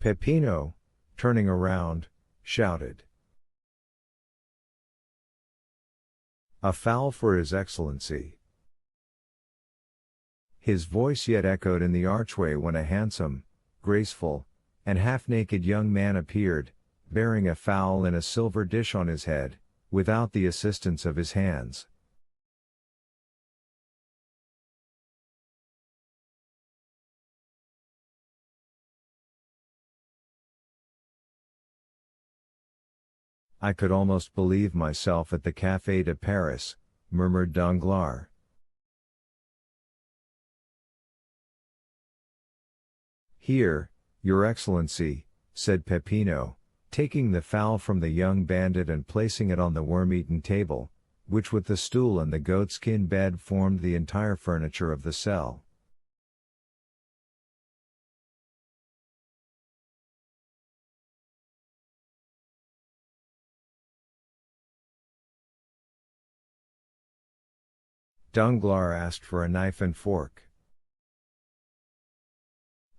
Peppino, turning around, shouted. A fowl for His Excellency. His voice yet echoed in the archway when a handsome, graceful, and half-naked young man appeared, bearing a fowl in a silver dish on his head, without the assistance of his hands. I could almost believe myself at the Café de Paris, murmured Danglars. Here, Your Excellency, said Peppino, taking the fowl from the young bandit and placing it on the worm-eaten table, which with the stool and the goatskin bed formed the entire furniture of the cell. Danglars asked for a knife and fork.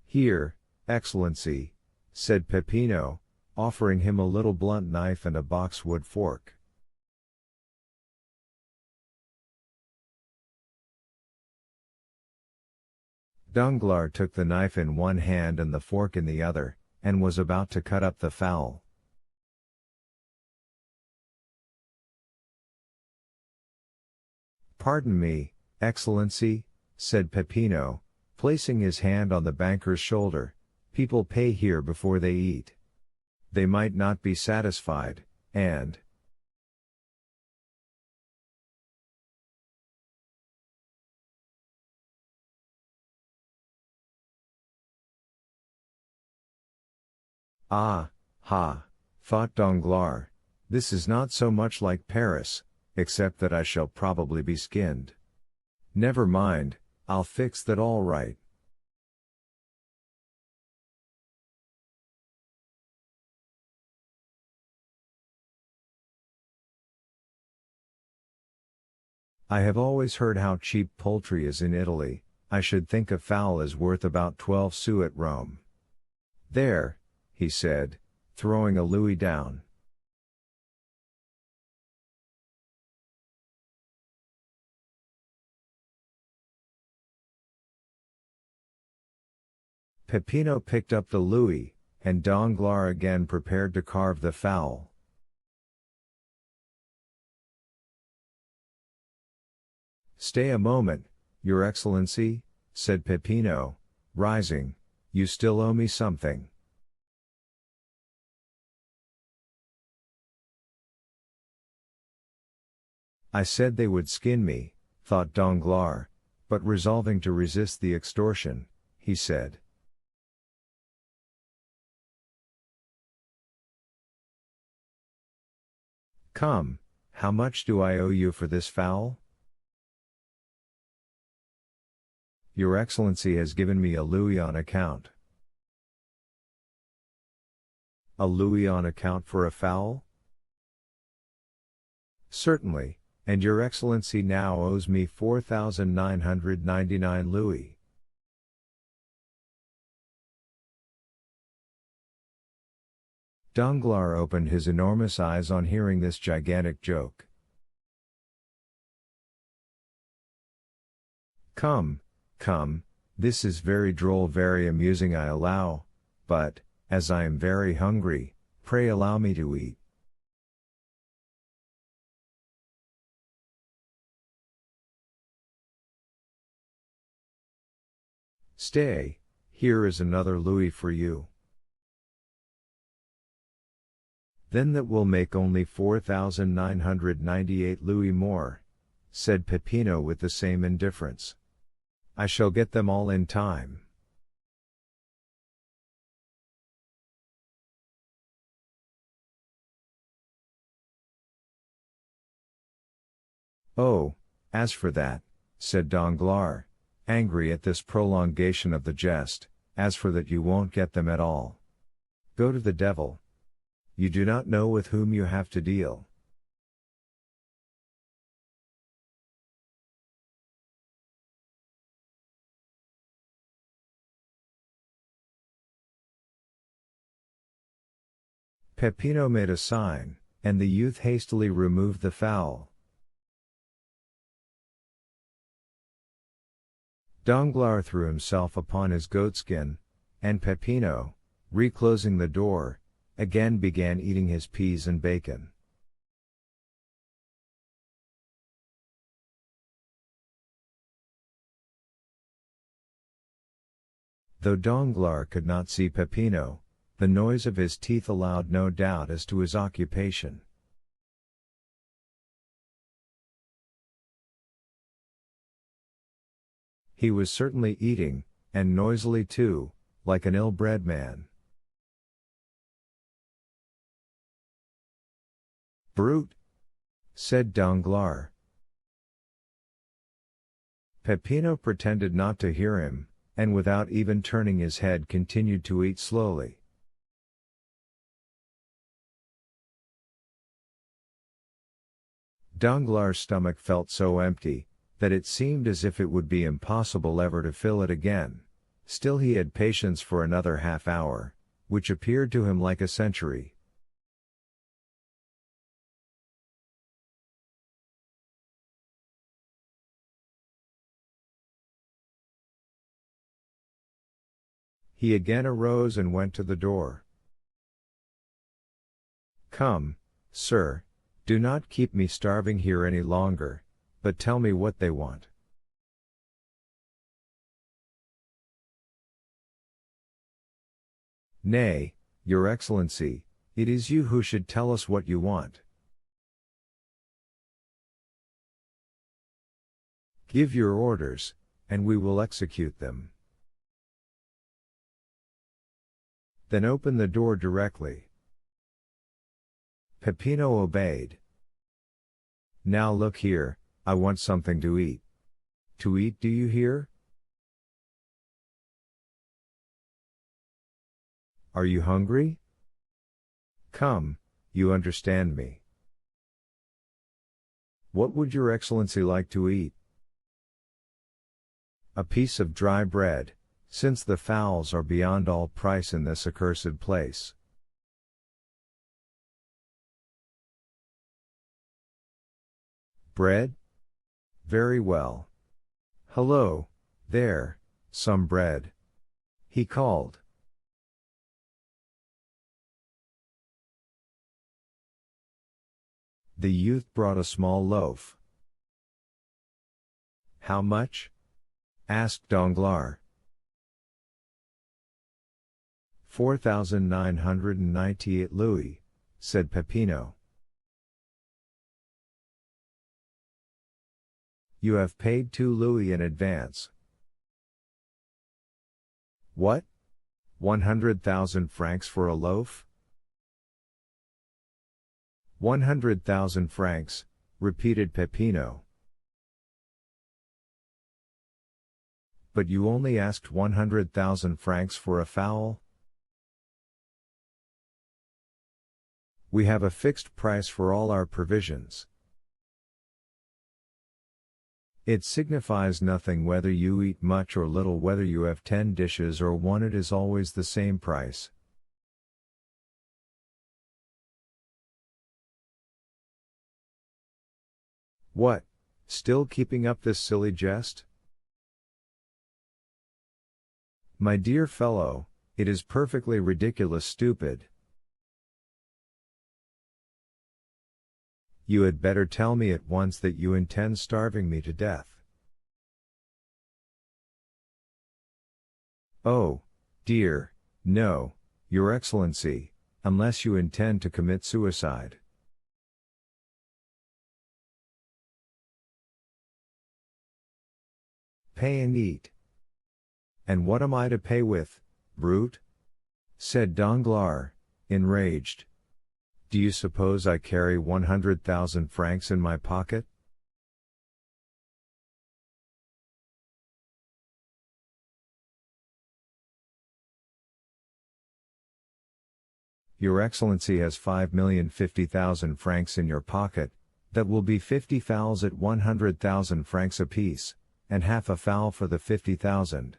Here, Excellency, said Peppino, offering him a little blunt knife and a boxwood fork. Danglars took the knife in one hand and the fork in the other, and was about to cut up the fowl. Pardon me, Excellency, said Peppino, placing his hand on the banker's shoulder, people pay here before they eat. They might not be satisfied, and... Ah, ha, thought Danglars, this is not so much like Paris, except that I shall probably be skinned. Never mind, I'll fix that all right. I have always heard how cheap poultry is in Italy. I should think a fowl is worth about 12 sous at Rome. There, he said, throwing a louis down. Peppino picked up the louis, and Danglars again prepared to carve the fowl. Stay a moment, Your Excellency, said Peppino, rising, you still owe me something. I said they would skin me, thought Danglars, but resolving to resist the extortion, he said. Come, how much do I owe you for this fowl? Your Excellency has given me a louis on account. A louis on account for a fowl? Certainly, and Your Excellency now owes me 4,999 louis. Danglars opened his enormous eyes on hearing this gigantic joke. Come, this is very droll, very amusing, I allow, but, as I am very hungry, pray allow me to eat. Stay, here is another louis for you. Then that will make only 4,998 louis more, said Peppino with the same indifference. I shall get them all in time. Oh, as for that, said Danglars, angry at this prolongation of the jest, as for that you won't get them at all. Go to the devil. You do not know with whom you have to deal. Peppino made a sign, and the youth hastily removed the fowl. Danglars threw himself upon his goatskin, and Peppino, reclosing the door, again began eating his peas and bacon. Though Danglars could not see Peppino, the noise of his teeth allowed no doubt as to his occupation. He was certainly eating, and noisily too, like an ill-bred man. "Brute!" said Danglars. Peppino pretended not to hear him, and without even turning his head continued to eat slowly. Danglars' stomach felt so empty, that it seemed as if it would be impossible ever to fill it again. Still he had patience for another half-hour, which appeared to him like a century. He again arose and went to the door. "Come, sir, do not keep me starving here any longer, but tell me what they want." "Nay, your Excellency, it is you who should tell us what you want." "Give your orders, and we will execute them." "Then open the door directly." Peppino obeyed. "Now look here, I want something to eat." "To eat, do you hear?" "Are you hungry?" "Come, you understand me." "What would your Excellency like to eat?" "A piece of dry bread, since the fowls are beyond all price in this accursed place." "Bread? Very well. Hello, there, some bread," he called. The youth brought a small loaf. "How much?" asked Danglars. 4,998 louis, said Peppino. "You have paid 2 louis in advance." "What? 100,000 francs for a loaf?" 100,000 francs, repeated Peppino. "But you only asked 100,000 francs for a fowl?" "We have a fixed price for all our provisions." "It signifies nothing whether you eat much or little, whether you have 10 dishes or one, it is always the same price." "What, still keeping up this silly jest?" "My dear fellow, it is perfectly ridiculous, stupid." "You had better tell me at once that you intend starving me to death." "Oh, dear, no, Your Excellency, unless you intend to commit suicide." "Pay and eat." "And what am I to pay with, brute?" said Danglars, enraged. "Do you suppose I carry 100,000 francs in my pocket?" "Your Excellency has 5,050,000 francs in your pocket, that will be 50 fowls at 100,000 francs apiece, and half a fowl for the 50,000.